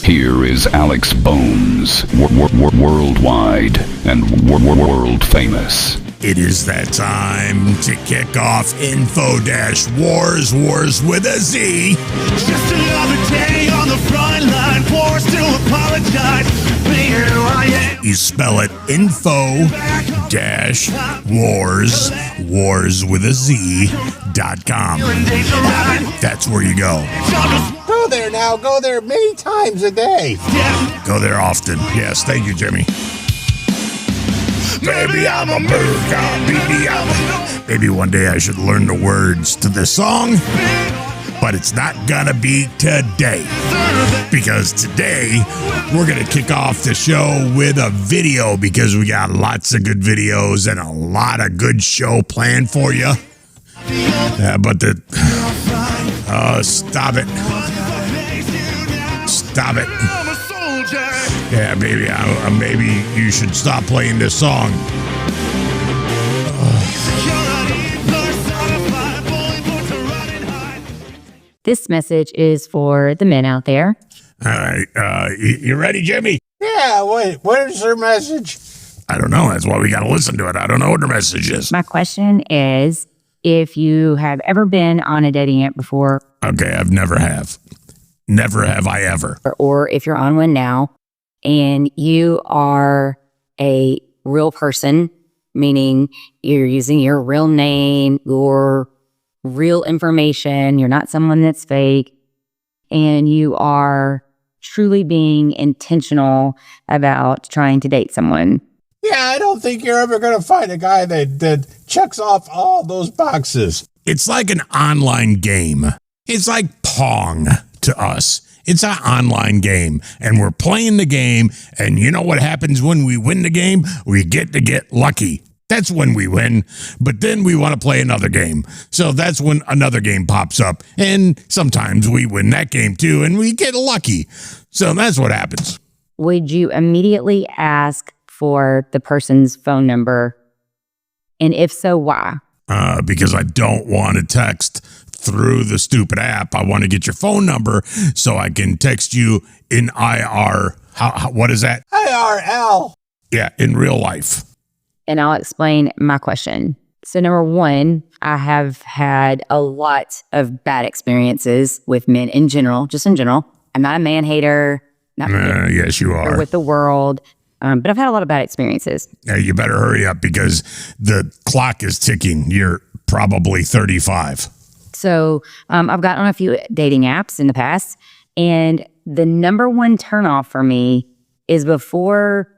Here is Alex Bones, worldwide and world famous. It is that time to kick off Info-Wars, Wars with a Z. Just another day on the front line, forced to apologize. Being who I am. You spell it Info-Wars, with a Z.com. That's where you go. Go there now. Go there many times a day. Go there often. Yes, thank you, Jimmy. Baby, I'm a bird god. Maybe one day I should learn the words to this song, but it's not gonna be today. Because today, we're gonna kick off the show with a video because we got lots of good videos and a lot of good show planned for you. Stop it. Stop it. Yeah, maybe you should stop playing this song. This message is for the men out there. All right, you ready, Jimmy? Yeah, wait, what is their message? I don't know. That's why we got to listen to it. I don't know what the message is. My question is, if you have ever been on a dating app before. Okay, I've never have. Never have I ever. Or if you're on one now, and you are a real person, meaning you're using your real name, your real information, you're not someone that's fake, and you are truly being intentional about trying to date someone. Yeah, I don't think you're ever going to find a guy that checks off all those boxes. It's like an online game. It's like Pong to us. It's an online game, and we're playing the game, and you know what happens when we win the game? We get to get lucky. That's when we win, but then we want to play another game. So that's when another game pops up, and sometimes we win that game too, and we get lucky. So that's what happens. Would you immediately ask for the person's phone number? And if so, why? Because I don't want to text through the stupid app. I want to get your phone number so I can text you in IR. What is that? IRL. Yeah, in real life. And I'll explain my question. So number one, I have had a lot of bad experiences with men in general, just in general. I'm not a man hater. Yes, you are. With the world. But I've had a lot of bad experiences. Yeah, you better hurry up because the clock is ticking. You're probably 35. So I've gotten on a few dating apps in the past, and the number one turnoff for me is before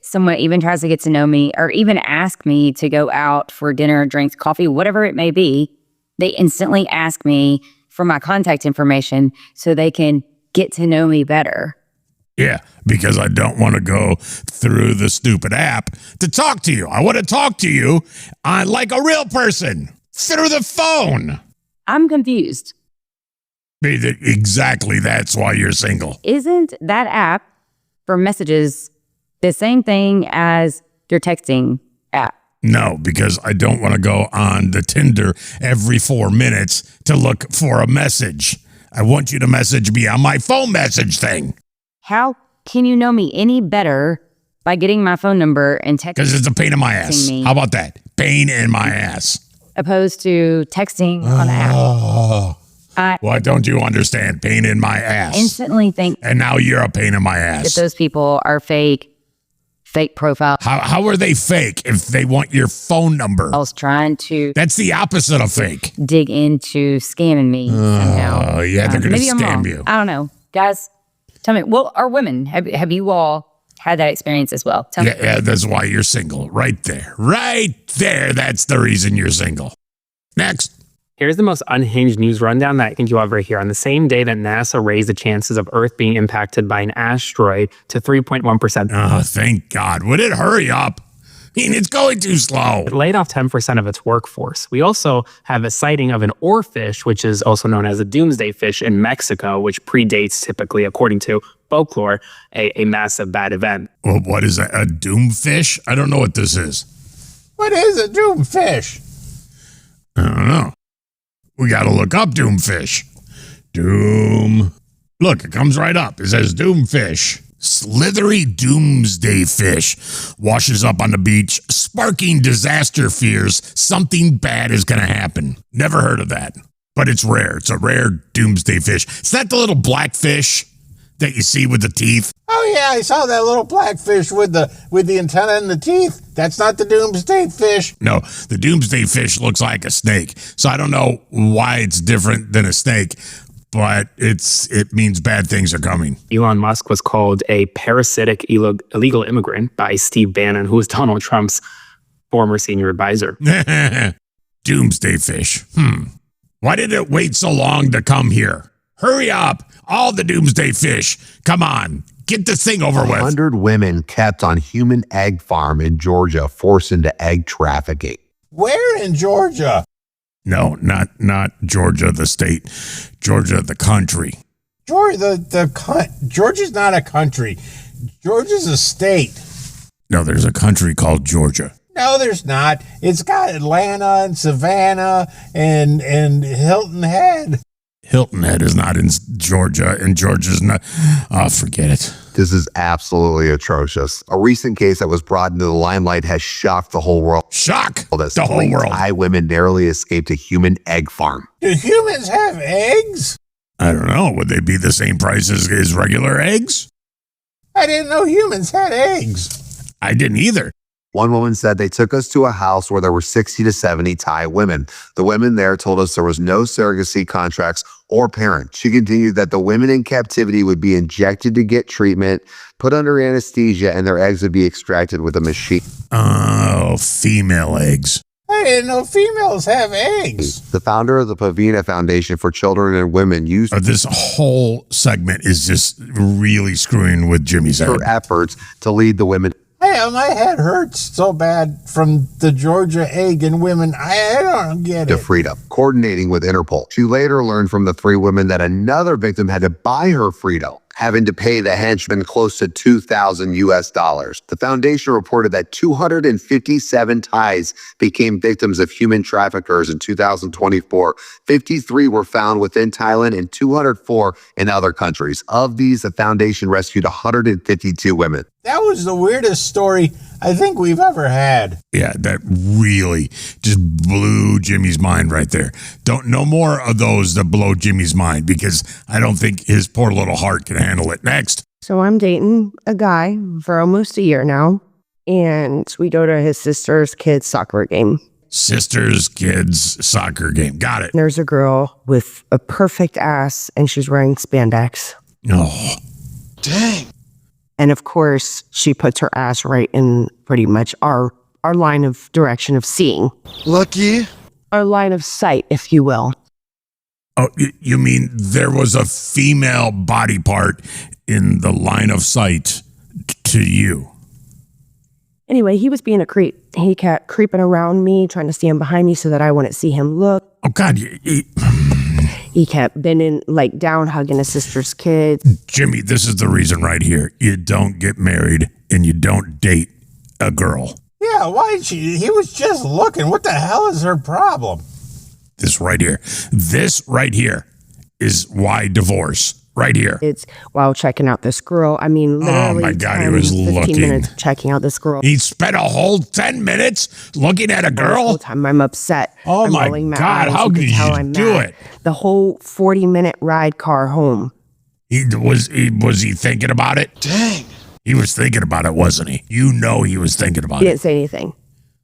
someone even tries to get to know me or even ask me to go out for dinner, drinks, coffee, whatever it may be, they instantly ask me for my contact information so they can get to know me better. Yeah, because I don't want to go through the stupid app to talk to you. I want to talk to you like a real person through the phone. I'm confused. Exactly, that's why you're single. Isn't that app for messages the same thing as your texting app? No, because I don't want to go on the Tinder every 4 minutes to look for a message. I want you to message me on my phone message thing. How can you know me any better by getting my phone number and texting? Because it's a pain in my ass. Me. How about that? Pain in my ass. Opposed to texting on the app. Why don't you understand? Pain in my ass. Instantly think. And now you're a pain in my ass. That those people are fake profile. How are they fake if they want your phone number? I was trying to. That's the opposite of fake. Dig into scamming me somehow. Oh, yeah, they're going to scam you. I don't know. Guys, tell me, well, or women, have you all had that experience as well? Tell me. Yeah, that's why you're single. Right there. Right there. That's the reason you're single. Next. Here's the most unhinged news rundown that I think you'll ever hear. On the same day that NASA raised the chances of Earth being impacted by an asteroid to 3.1%. Oh, thank God. Would it hurry up? I mean, it's going too slow. It laid off 10% of its workforce. We also have a sighting of an oarfish, which is also known as a Doomsday Fish in Mexico, which predates, typically, according to folklore, a massive bad event. Well, what is that? A doomfish? I don't know what this is. What is a doomfish? I don't know. We got to look up doomfish. Doom Look, it comes right up. It says Doomfish. Slithery Doomsday Fish washes up on the beach, sparking disaster fears. Something bad is going to happen. Never heard of that, but it's rare. It's a rare Doomsday Fish. Is that the little black fish that you see with the teeth? Oh yeah, I saw that little black fish with the antenna and the teeth. That's not the Doomsday Fish. No, the Doomsday Fish looks like a snake. So I don't know why it's different than a snake, but it means bad things are coming. Elon Musk was called a parasitic illegal immigrant by Steve Bannon, who was Donald Trump's former senior advisor. Doomsday Fish. Why did it wait so long to come here? Hurry up. All the Doomsday Fish. Come on. Get this thing over with. 100 women kept on human egg farm in Georgia, forced into egg trafficking. Where in Georgia? No, not Georgia, the state. Georgia, the country. Georgia's not a country. Georgia's a state. No, there's a country called Georgia. No, there's not. It's got Atlanta and Savannah and Hilton Head. Hilton Head is not in Georgia, and Georgia's not. Oh, forget it. This is absolutely atrocious. A recent case that was brought into the limelight has shocked the whole world. Shock As the whole three world. Thai women narrowly escaped a human egg farm. Do humans have eggs? I don't know. Would they be the same price as regular eggs? I didn't know humans had eggs. I didn't either. One woman said, they took us to a house where there were 60 to 70 Thai women. The women there told us there was no surrogacy contracts or parent. She continued that the women in captivity would be injected to get treatment, put under anesthesia, and their eggs would be extracted with a machine. Oh, female eggs. I didn't know females have eggs. The founder of the Pavina Foundation for Children and Women used This whole segment is just really screwing with Jimmy's head. her efforts to lead the women Hey, my head hurts so bad from the Georgia egg and women. I don't get to it. freedom, coordinating with Interpol. She later learned from the three women that another victim had to buy her freedom, having to pay the henchman close to $2,000 US. The foundation reported that 257 Thais became victims of human traffickers in 2024. 53 were found within Thailand and 204 in other countries. Of these, the foundation rescued 152 women. That was the weirdest story I think we've ever had. Yeah, that really just blew Jimmy's mind right there. No more of those that blow Jimmy's mind, because I don't think his poor little heart can handle it. Next. So I'm dating a guy for almost a year now, and we go to his sister's kid's soccer game. Sister's kids soccer game. Got it. There's a girl with a perfect ass, and she's wearing spandex. Oh, Dang. And of course, she puts her ass right in pretty much our line of direction of seeing. Lucky. Our line of sight, if you will. oh, you mean there was a female body part in the line of sight to you? Anyway, he was being a creep. He kept creeping around me, trying to stand behind me so that I wouldn't see him look. Oh, God. He kept bending, like, down, hugging his sister's kid. Jimmy, this is the reason right here. You don't get married and you don't date a girl. Yeah, why he was just looking. What the hell is her problem? This right here. This right here is why divorce. Right here. It's while checking out this girl. I mean, literally Oh, my God, he 10, was 15 looking. minutes checking out this girl. He spent a whole 10 minutes looking at a The whole girl? time I'm upset. Oh, I'm my rolling my God, eyes. how can could tell you I'm do mad. it? The whole 40-minute ride car home. Was he thinking about it? Dang. He was thinking about it, wasn't he? You know he was thinking about He it. didn't say anything.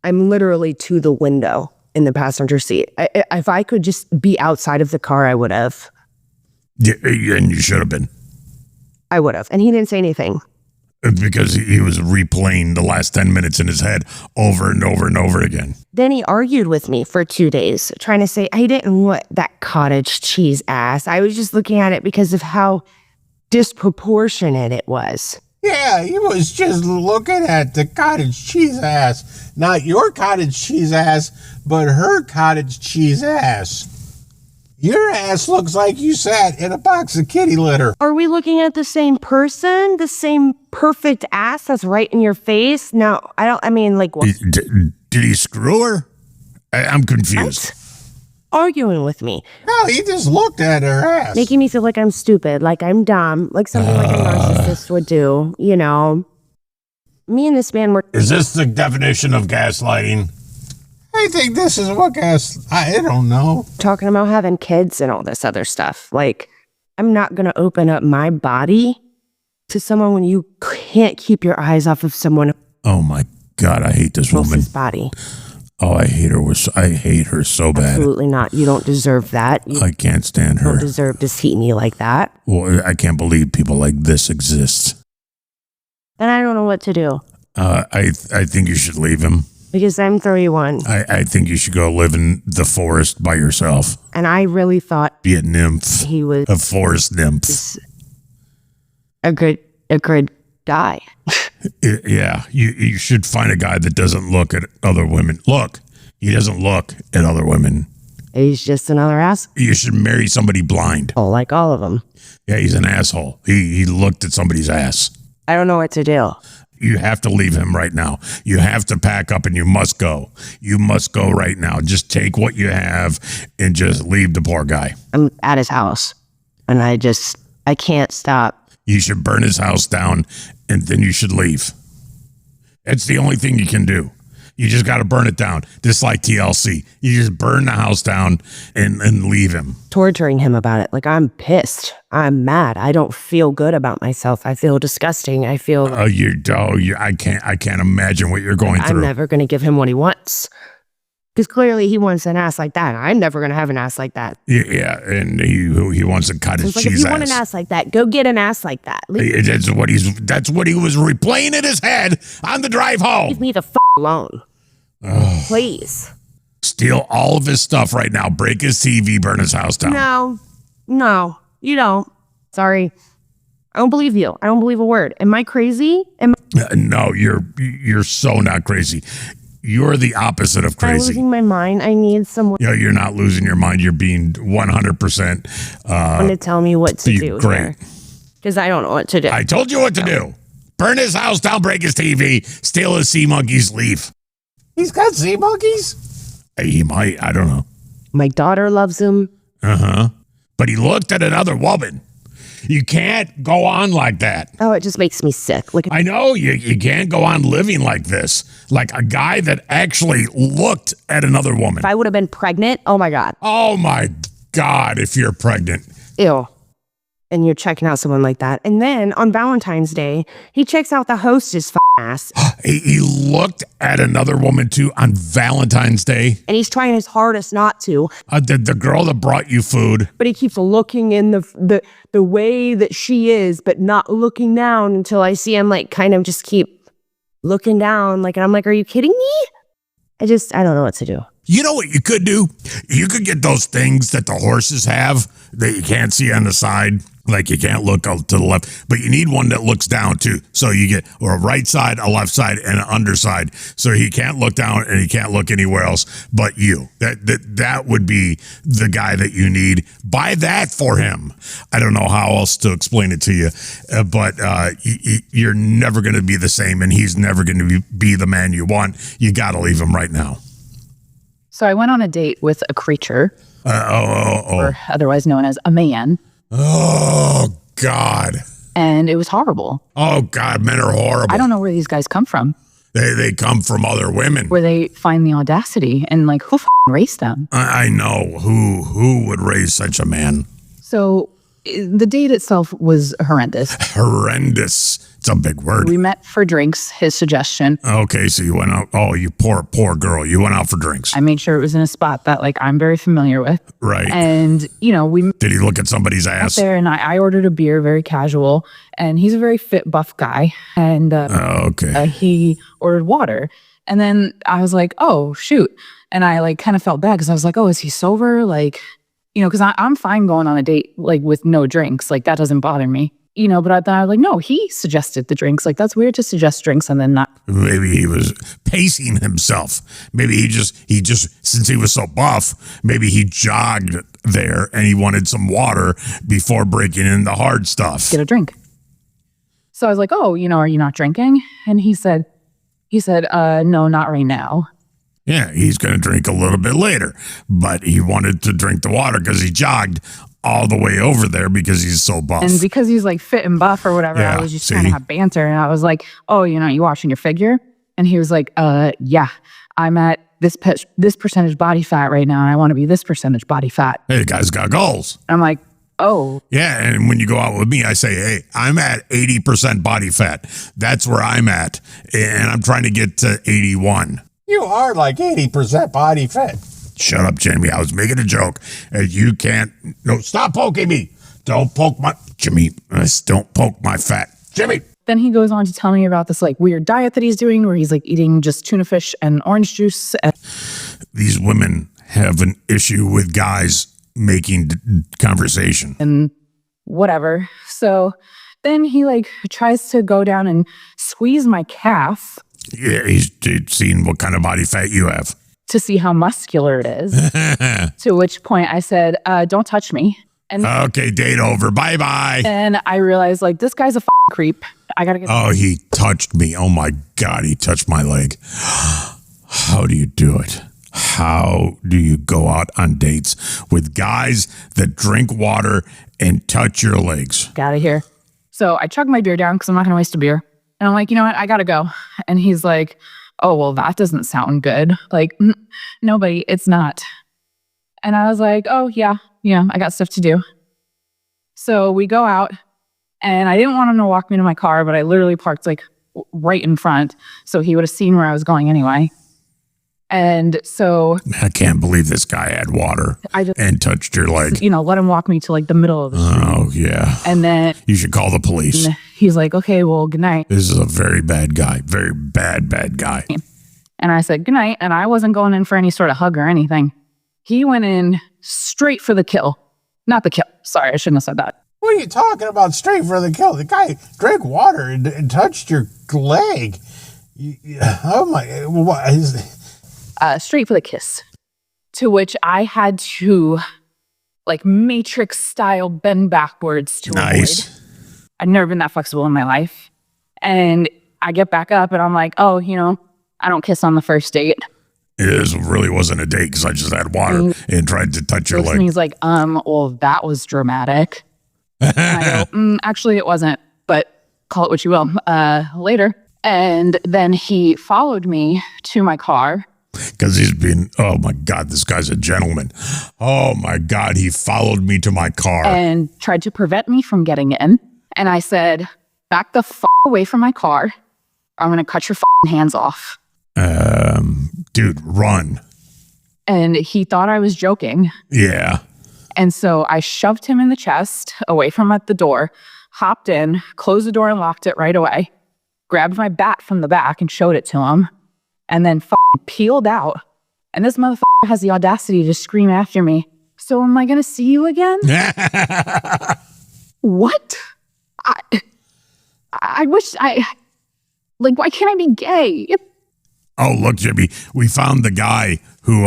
I'm literally to the window in the passenger seat. If I could just be outside of the car, I would have. Yeah, and you should have been. I would have. And he didn't say anything. Because he was replaying the last 10 minutes in his head over and over and over again. Then he argued with me for 2 days, trying to say I didn't want that cottage cheese ass. I was just looking at it because of how disproportionate it was. Yeah, he was just looking at the cottage cheese ass. Not your cottage cheese ass, but her cottage cheese ass. Your ass looks like you sat in a box of kitty litter. Are we looking at the same person? The same perfect ass that's right in your face? No, I don't. I mean, like, what? Did he screw her? I'm confused. arguing with me, No, he just looked at her ass. making me feel like I'm stupid, like I'm dumb, like something like a narcissist would do, you know. Me and this man were Is this the definition of gaslighting? I think this is what I don't know. talking about having kids and all this other stuff. Like, I'm not going to open up my body to someone when you can't keep your eyes off of someone Oh my God, I hate this woman. else's body. Oh, I hate her. I hate her so bad. Absolutely not. You don't deserve that. You I can't stand don't her. deserve to see me like that. Well, I can't believe people like this exist. And I don't know what to do I think you should leave him. because I'm 31 I think you should go live in the forest by yourself. and I really thought Be a nymph, he was a forest nymph. a good guy. Yeah, you should find a guy that doesn't look at other women. Look, he doesn't look at other women. He's just another asshole You should marry somebody blind. like all of them. Yeah, he's an asshole. He looked at somebody's ass. I don't know what to do. You have to leave him right now. You have to pack up and you must go. You must go right now. Just take what you have and just leave the poor guy. I'm at his house and I can't stop. You should burn his house down and then you should leave. It's the only thing you can do. You just got to burn it down. Just like TLC. You just burn the house down and leave him. Torturing him about it. Like, I'm pissed. I'm mad. I don't feel good about myself. I feel disgusting. I feel I can't imagine what you're going I'm through. never going to give him what he wants. Because clearly he wants an ass like that. I'm never going to have an ass like that. Yeah, and he wants a cottage It's like, cheese if you want an ass like that, go get an ass like that. Leave That's what he was replaying in his head on the drive home. me the alone. Please. Steal all of his stuff right now. Break his TV. Burn his house down. No, you don't. Sorry. I don't believe you. I don't believe a word. Am I crazy? No, you're so not crazy. You're the opposite of Am I crazy. losing my mind? I need someone You're not losing your mind. You're being 100%. to tell me what to do. Great. Because I don't know what to do. I told you what to do. Burn his house down, break his TV, steal his sea monkeys, leave. He's got sea monkeys? He might. I don't know. My daughter loves him. But he looked at another woman. You can't go on like that. Oh, it just makes me sick. Like, I know you can't go on living like this. Like a guy that actually looked at another woman. if I would have been pregnant, oh my God. Oh my God, if you're pregnant. Ew. And you're checking out someone like that. And then on Valentine's Day, he checks out the hostess ass. He looked at another woman too on Valentine's Day. And he's trying his hardest not to. The girl that brought you food. But he keeps looking in the way that she is, but not looking down until I see him like kind of just keep looking down. Like, and I'm like, are you kidding me? I don't know what to do. You know what you could do? You could get those things that the horses have that you can't see on the side. Like you can't look to the left, but you need one that looks down too. So you get a right side, a left side, and an underside. So he can't look down and he can't look anywhere else but you. That would be the guy that you need. Buy that for him. I don't know how else to explain it to you, but you're never going to be the same, and he's never going to be the man you want. You got to leave him right now. So I went on a date with a creature, Oh. or otherwise known as a man, Oh, God. and it was horrible. Oh, God, men are horrible. I don't know where these guys come from, They come from other women. where they find the audacity, and like, who raised them? I know who would raise such a man. So the date itself was horrendous. Horrendous. It's a big word. We met for drinks, his suggestion. Okay, so you went out. Oh, you poor girl. You went out for drinks. I made sure it was in a spot that like I'm very familiar with. Right. And, we Did he look at somebody's out ass? there, and I ordered a beer, very casual, and he's a very fit, buff guy. And Okay. he ordered water. And then I was like, oh, shoot. And I like kind of felt bad because I was like, oh, is he sober? Like, because I'm fine going on a date like with no drinks. Like that doesn't bother me. But I was like, no, he suggested the drinks. Like that's weird to suggest drinks and then not. Maybe he was pacing himself. Maybe he just since he was so buff, maybe he jogged there and he wanted some water before breaking in the hard stuff. Get a drink. So I was like, oh, are you not drinking? And he said, no, not right now. Yeah, he's going to drink a little bit later, but he wanted to drink the water because he jogged all the way over there because he's so buff. And because he's like fit and buff or whatever, Yeah, I was just trying to have banter. And I was like, oh, you watching your figure? And he was like, yeah, I'm at this percentage body fat right now. And I want to be this percentage body fat. Hey, the guy's got goals. And I'm like, oh. Yeah, and when you go out with me, I say, hey, I'm at 80% body fat. That's where I'm at. And I'm trying to get to 81. You are like 80% body fat. Shut up, Jamie. I was making a joke. You can't. No, stop poking me. Don't poke my. Jimmy, don't poke my fat. Jimmy. Then he goes on to tell me about this like weird diet that he's doing where he's like eating just tuna fish and orange juice. These women have an issue with guys making conversation. And whatever. So then he like tries to go down and squeeze my calf. Yeah, he's seen what kind of body fat you have. To see how muscular it is. To which point I said, don't touch me. And okay, date over. Bye-bye. And I realized, like, this guy's a creep. I gotta get. Oh, he touched me. Oh, my God, he touched my leg. How do you do it? How do you go out on dates with guys that drink water and touch your legs? Get out of here. So I chug my beer down because I'm not gonna waste a beer. And I'm like, you know what? I gotta go. And he's like, oh, well, that doesn't sound good. Like, nobody, it's not. And I was like, oh, yeah, I got stuff to do. So we go out, and I didn't want him to walk me to my car, but I literally parked like right in front. So he would have seen where I was going anyway. And so I can't believe this guy had water and touched your leg. Let him walk me to like the middle of the street. Oh, yeah. And then you should call the police. He's like, okay, well, good night. This is a very bad guy. Very bad guy. And I said, good night. And I wasn't going in for any sort of hug or anything. He went in straight for the kill. Not the kill. Sorry, I shouldn't have said that. What are you talking about straight for the kill? The guy drank water and touched your leg. Oh, my. What is straight for the kiss, to which I had to like Matrix style bend backwards to avoid. I'd never been that flexible in my life. And I get back up and I'm like, oh, I don't kiss on the first date. It really wasn't a date because I just had water and tried to touch your leg. And he's like, well, that was dramatic. And I go, actually it wasn't, but call it what you will, later. And then he followed me to my car. Because he's been, oh my God, this guy's a gentleman. Oh my God, he followed me to my car. And tried to prevent me from getting in. And I said, back the away from my car. Or I'm going to cut your hands off. Dude, run. And he thought I was joking. Yeah. And so I shoved him in the chest, away from at the door, hopped in, closed the door and locked it right away, grabbed my bat from the back and showed it to him. And then peeled out. And this motherfucker has the audacity to scream after me. So am I going to see you again? What? I wish why can't I be gay? Oh, look, Jimmy, we found the guy who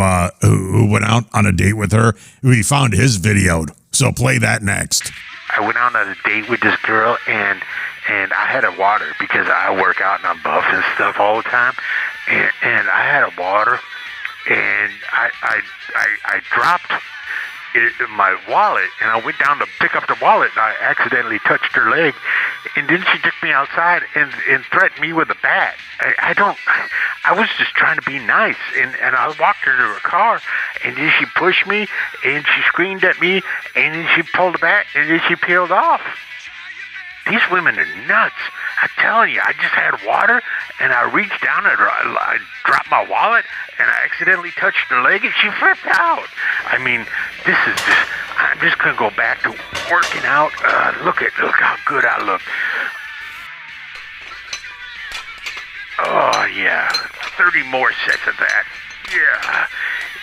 went out on a date with her. We found his video. So play that next. I went out on a date with this girl and I had a water because I work out and I'm buff and stuff all the time. And I had a water, and I dropped my wallet, and I went down to pick up the wallet, and I accidentally touched her leg, and then she took me outside and threatened me with a bat. I was just trying to be nice, and I walked her to her car, and then she pushed me, and she screamed at me, and then she pulled the bat, and then she peeled off. These women are nuts. I'm telling you, I just had water, and I reached down and I dropped my wallet, and I accidentally touched her leg, and she flipped out. I mean, I'm just going to go back to working out. Look how good I look. Oh, yeah. 30 more sets of that. Yeah.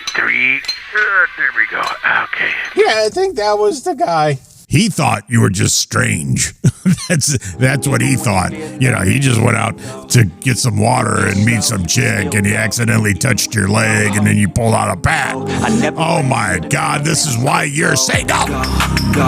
3. There we go. Okay. Yeah, I think that was the guy. He thought you were just strange. That's what he thought. He just went out to get some water and meet some chick, and he accidentally touched your leg, and then you pulled out a bat. Oh my God, this is why you're single. Go.